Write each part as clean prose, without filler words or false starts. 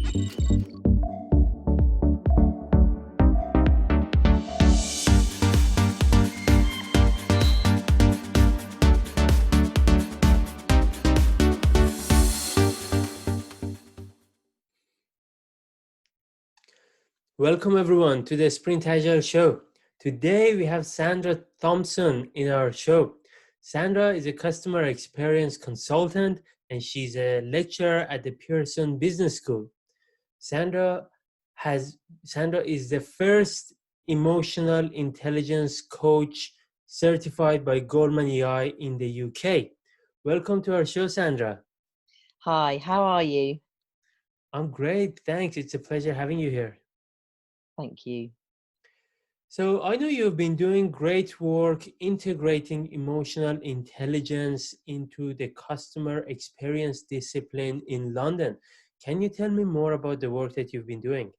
Welcome everyone to the Sprint Agile Show. Today we have Sandra Thompson in our show. Sandra is a customer experience consultant and she's a lecturer at the Pearson Business School. Sandra is the first emotional intelligence coach certified by Goldman EI in the UK. Welcome to our show, Sandra. Hi, how are you? I'm great, thanks. It's a pleasure having you here. Thank you. So I know you've been doing great work integrating emotional intelligence into the customer experience discipline in London. Can you tell me more about the work that you've been doing?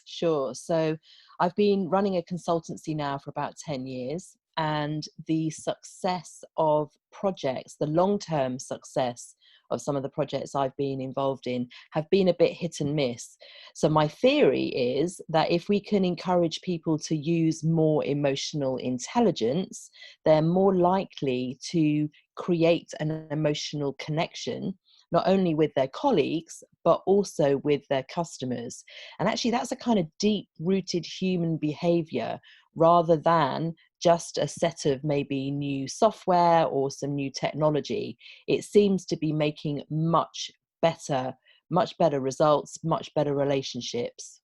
Sure. So I've been running a consultancy now for about 10 years, and the success of projects, the long-term success of some of the projects I've been involved in have been a bit hit and miss. So my theory is that if we can encourage people to use more emotional intelligence, they're more likely to create an emotional connection, not only with their colleagues, but also with their customers. And actually, that's a kind of deep rooted human behavior rather than just a set of maybe new software or some new technology. It seems to be making much better results, much better relationships.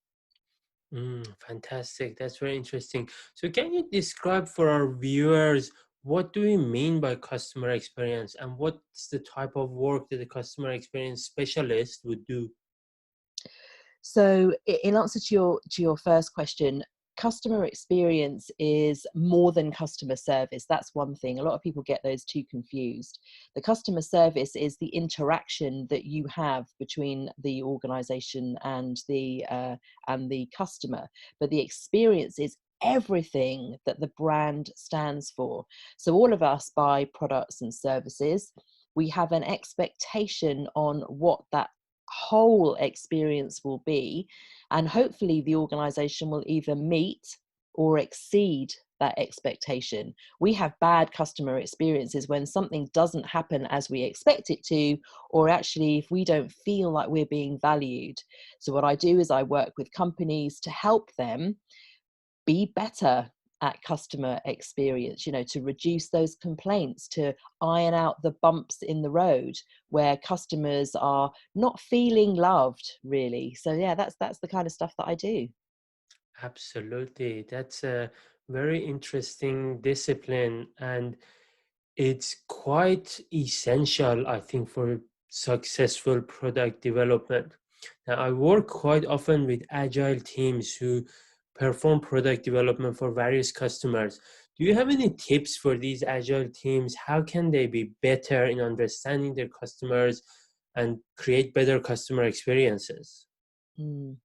Fantastic. That's very interesting. So can you describe for our viewers what do we mean by customer experience and what's the type of work that a customer experience specialist would do? So in answer to your first question, customer experience is more than customer service. That's one thing. A lot of people get those two confused. The customer service is the interaction that you have between the organization and the customer. But the experience is everything that the brand stands for. So all of us buy products and services. We have an expectation on what that whole experience will be, and hopefully the organization will either meet or exceed that expectation. We have bad customer experiences when something doesn't happen as we expect it to, or actually if we don't feel like we're being valued. So what I do is I work with companies to help them be better at customer experience, to reduce those complaints, to iron out the bumps in the road where customers are not feeling loved, really. So yeah, that's the kind of stuff that I do. Absolutely. That's a very interesting discipline, and it's quite essential, I think, for successful product development. Now, I work quite often with agile teams who perform product development for various customers. Do you have any tips for these agile teams? How can they be better in understanding their customers and create better customer experiences? Mm.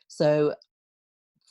So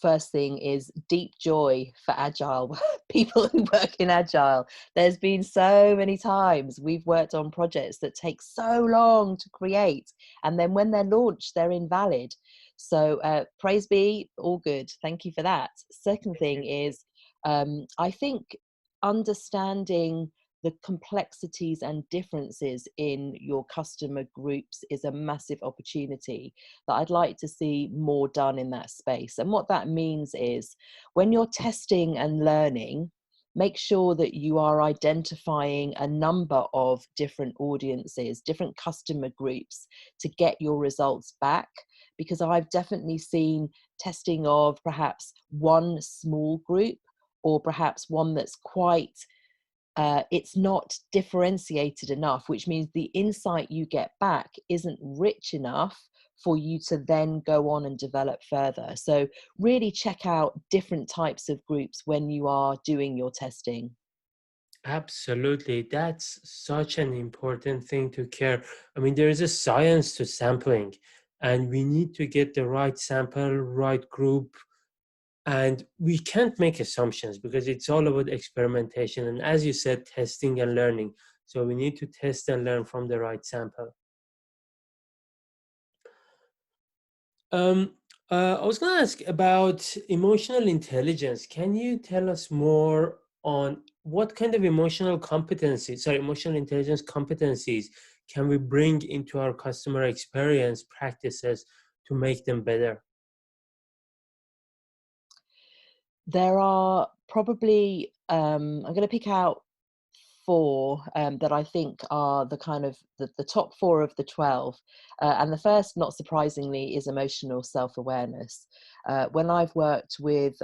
first thing is deep joy for agile people who work in agile. There's been so many times we've worked on projects that take so long to create, and then when they're launched they're invalid. So praise be, all good, thank you for that. Second Thank thing you. is I think understanding the complexities and differences in your customer groups is a massive opportunity that I'd like to see more done in that space. And what that means is when you're testing and learning, make sure that you are identifying a number of different audiences, different customer groups to get your results back. Because I've definitely seen testing of perhaps one small group, or perhaps one that's quite it's not differentiated enough, which means the insight you get back isn't rich enough for you to then go on and develop further. So really check out different types of groups when you are doing your testing. Absolutely. That's such an important thing to care. I mean, there is a science to sampling, and we need to get the right sample, right group, and we can't make assumptions because it's all about experimentation. And as you said, testing and learning. So we need to test and learn from the right sample. Um, I was going to ask about emotional intelligence. Can you tell us more on what kind of emotional intelligence competencies can we bring into our customer experience practices to make them better? There are probably, I'm going to pick out four that I think are the kind of the top four of the 12. And the first, not surprisingly, is emotional self-awareness. When I've worked with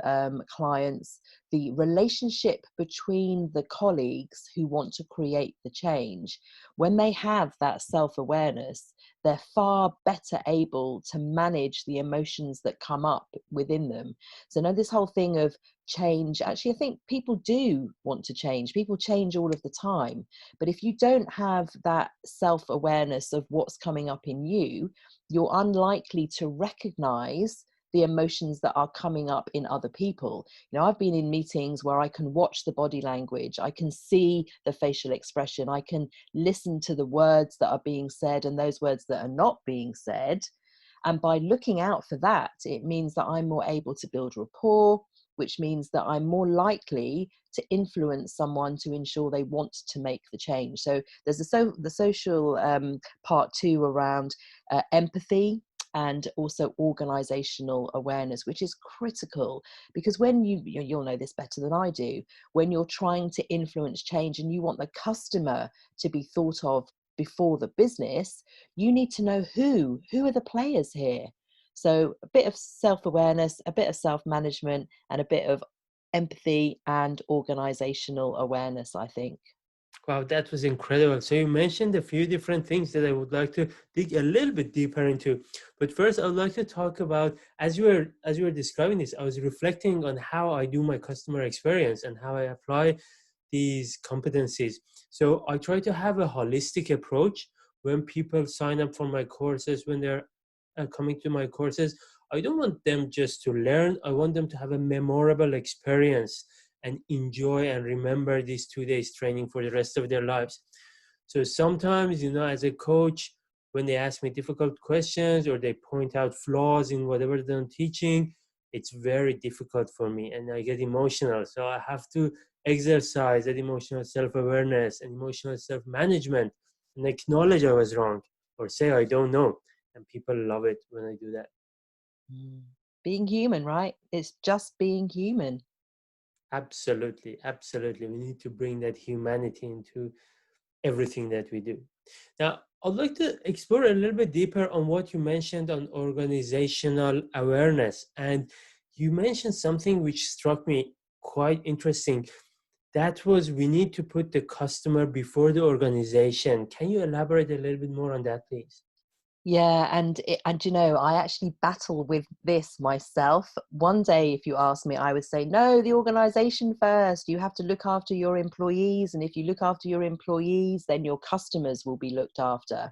clients, the relationship between the colleagues who want to create the change, when they have that self-awareness, they're far better able to manage the emotions that come up within them. So now this whole thing of change, actually I think people do want to change, people change all of the time, but if you don't have that self-awareness of what's coming up in you, you're unlikely to recognize the emotions that are coming up in other people. You know, I've been in meetings where I can watch the body language, I can see the facial expression, I can listen to the words that are being said and those words that are not being said, and by looking out for that, it means that I'm more able to build rapport, which means that I'm more likely to influence someone to ensure they want to make the change. So there's the social part too around empathy and also organizational awareness, which is critical, because when you'll know this better than I do, when you're trying to influence change and you want the customer to be thought of before the business, you need to know who are the players here. So a bit of self-awareness, a bit of self-management, and a bit of empathy and organizational awareness, I think. Wow, that was incredible. So you mentioned a few different things that I would like to dig a little bit deeper into. But first, I would like to talk about, as you were describing this, I was reflecting on how I do my customer experience and how I apply these competencies. So I try to have a holistic approach when people sign up for my courses, when they're coming to my courses. I don't want them just to learn. I want them to have a memorable experience and enjoy and remember these 2 days training for the rest of their lives. So sometimes, as a coach, when they ask me difficult questions or they point out flaws in whatever I'm teaching, it's very difficult for me and I get emotional. So I have to exercise that emotional self-awareness and emotional self-management and acknowledge I was wrong or say I don't know. And people love it when I do that. Mm. Being human, right? It's just being human. Absolutely, absolutely. We need to bring that humanity into everything that we do. Now, I'd like to explore a little bit deeper on what you mentioned on organizational awareness. And you mentioned something which struck me quite interesting. That was we need to put the customer before the organization. Can you elaborate a little bit more on that, please? Yeah, and you know, I actually battle with this myself. One day, if you ask me, I would say, no, the organization first. You have to look after your employees, and if you look after your employees, then your customers will be looked after.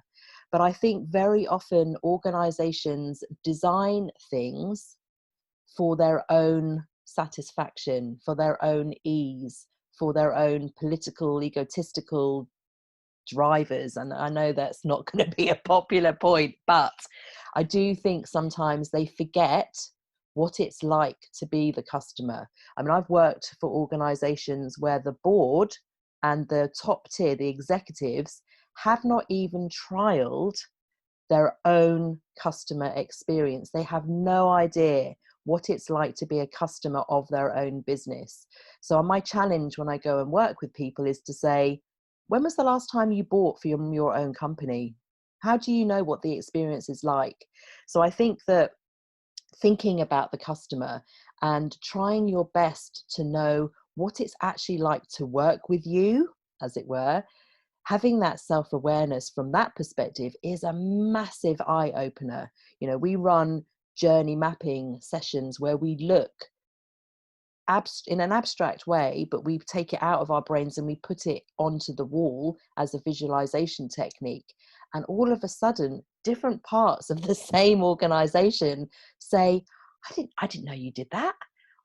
But I think very often organizations design things for their own satisfaction, for their own ease, for their own political, egotistical drivers. And I know that's not going to be a popular point, but I do think sometimes they forget what it's like to be the customer. I mean, I've worked for organizations where the board and the top tier, the executives, have not even trialed their own customer experience. They have no idea what it's like to be a customer of their own business. So my challenge when I go and work with people is to say, when was the last time you bought for your own company? How do you know what the experience is like? So I think that thinking about the customer and trying your best to know what it's actually like to work with you, as it were, having that self-awareness from that perspective is a massive eye-opener. You know, we run journey mapping sessions where we look in an abstract way, but we take it out of our brains and we put it onto the wall as a visualization technique. And all of a sudden, different parts of the same organization say, I didn't know you did that.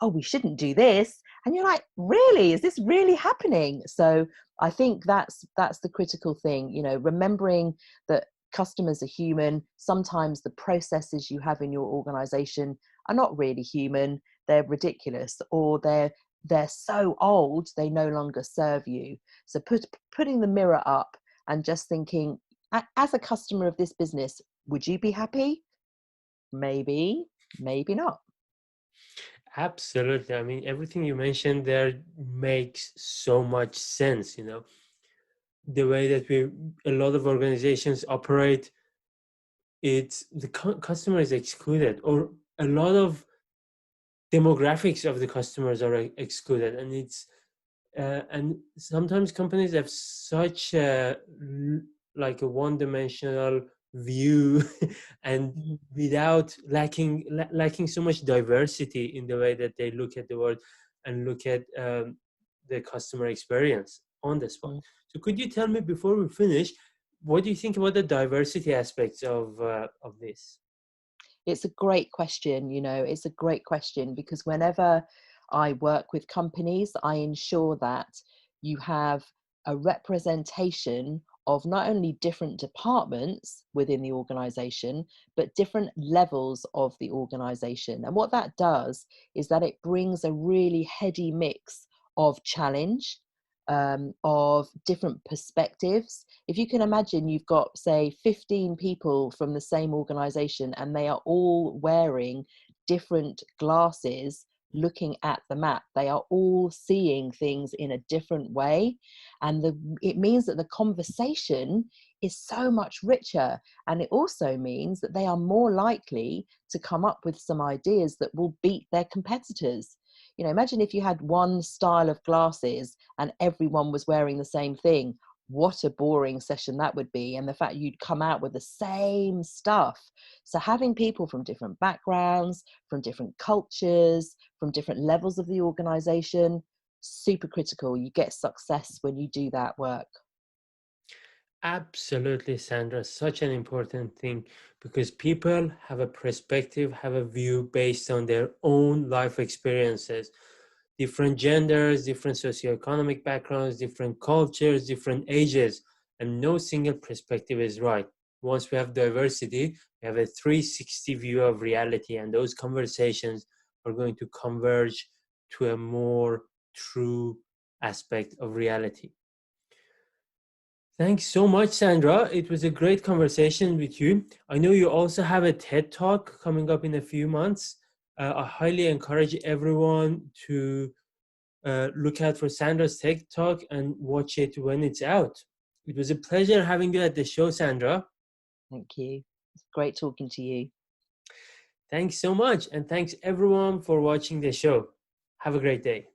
Oh, we shouldn't do this. And you're like, really? Is this really happening? So I think that's the critical thing, you know, remembering that customers are human. Sometimes the processes you have in your organization are not really human. They're ridiculous, or they're so old they no longer serve you. So putting the mirror up and just thinking, as a customer of this business, would you be happy? Maybe, maybe not. Absolutely. I mean, everything you mentioned there makes so much sense. The way that a lot of organizations operate, it's the customer is excluded, or a lot of demographics of the customers are excluded, and sometimes companies have such like a one-dimensional view and Mhm. without lacking so much diversity in the way that they look at the world and look at the customer experience on the spot. Mm. So could you tell me, before we finish, what do you think about the diversity aspects of this? It's a great question, it's a great question, because whenever I work with companies, I ensure that you have a representation of not only different departments within the organization, but different levels of the organization. And what that does is that it brings a really heady mix of challenge, of different perspectives. If you can imagine, you've got, say, 15 people from the same organization, and they are all wearing different glasses looking at the map. They are all seeing things in a different way. And it means that the conversation is so much richer. And it also means that they are more likely to come up with some ideas that will beat their competitors. Imagine if you had one style of glasses and everyone was wearing the same thing. What a boring session that would be. And the fact you'd come out with the same stuff. So having people from different backgrounds, from different cultures, from different levels of the organization, super critical. You get success when you do that work. Absolutely, Sandra. Such an important thing, because people have a perspective, have a view based on their own life experiences. Different genders, different socioeconomic backgrounds, different cultures, different ages, and no single perspective is right. Once we have diversity, we have a 360 view of reality, and those conversations are going to converge to a more true aspect of reality. Thanks so much, Sandra. It was a great conversation with you. I know you also have a TED Talk coming up in a few months. I highly encourage everyone to look out for Sandra's TED Talk and watch it when it's out. It was a pleasure having you at the show, Sandra. Thank you. It's great talking to you. Thanks so much. And thanks everyone for watching the show. Have a great day.